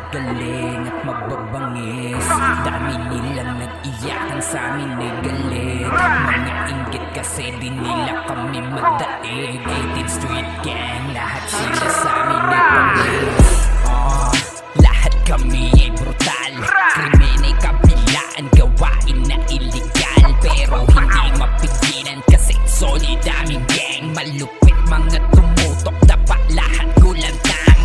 magaling at magbabangis. Dami nilang nag-iyakan sa amin ay galit. Mga inggit kasi di nila kami madaig. 18th Street Gang, lahat sila sa amin ay pangis. Lahat kami ay brutal. Krimen ay kabilaan, gawain na illegal. Pero hindi mapigilan kasi solid aming gang. Malupit mga tumutok, dapat lahat gulantang.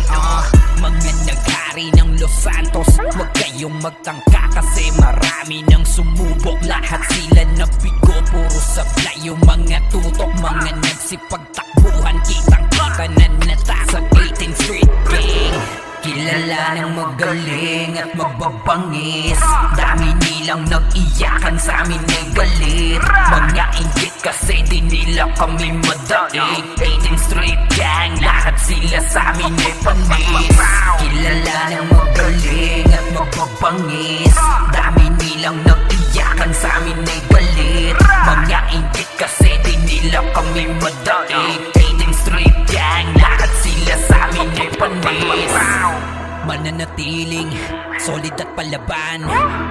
Mga naghari ng Los Santos, huwag kayong magtangka kasi marami nang sumubok. Lahat sila nabigo, puro supply yung mga tutok. Mga nagsipagtakbuhan, kitang-kita na nata sa 18th Street Gang. Kilala ng magaling at magbabangis. Dami nilang nag-iyakan sa amin ay galit. Mga inggit kasi di nila kami madaig. 18th Street Gang, lahat sila sa amin ay panis. Kilala ng magaling at magbabangis. Dami nilang nag-iyakan sa amin ay galit. Mga inggit kasi di nila kami madaig. 18th Street Gang, lahat sila sa amin ay panis. Mananatiling solid at palaban.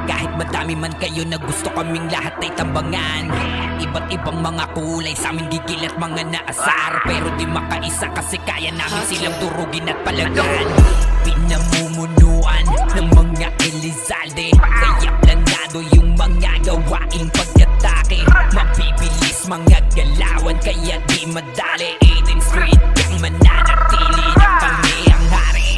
Kahit madami man kayo na gusto kaming lahat ay tambangan. Iba't ibang mga kulay sa aming gigil at mga naasar. Pero di makaisa kasi kaya namin silang durugin at palagan. Pinamumunuan ng mga Elizalde, kaya planado yung mga gawaing pag-atake. Mabibilis mga galawan kaya di madali. 18th Street Gang, mananatili na kami ang hari.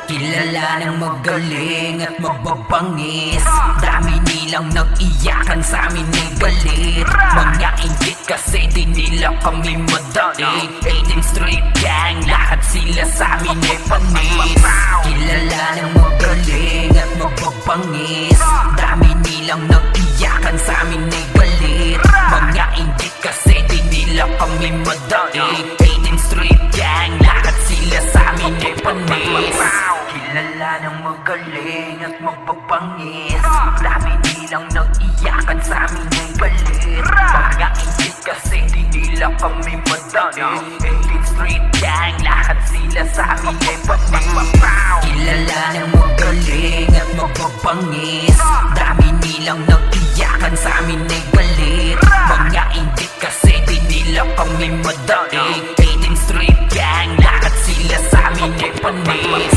Kilala ng magaling at magbabangis. Dami nilang nag-iyakan sa amin ay galit. Mga inggit kasi di nila kami madaig. 18th Street Gang, lahat sila sa amin ay panis. Kilala ng magaling at magbabangis. Dami nilang nag-iyakan sa amin ay galit. Mga inggit kasi di nila kami madaig. 18th Street Gang, lahat sila sa amin ay panis. Kilala ng magaling at magbabangis. Dami nilang nag-iyakan sa amin ay galit. Mga inggit kasi di nila kami madaig. 18th Street Gang, lahat sila sa amin ay panis. Kilala ng magaling at magbabangis. Dami nilang nag-iyakan sa amin ay galit. Mga inggit kasi di nila kami madaig. 18th Street Gang, lahat sila sa amin ay panis.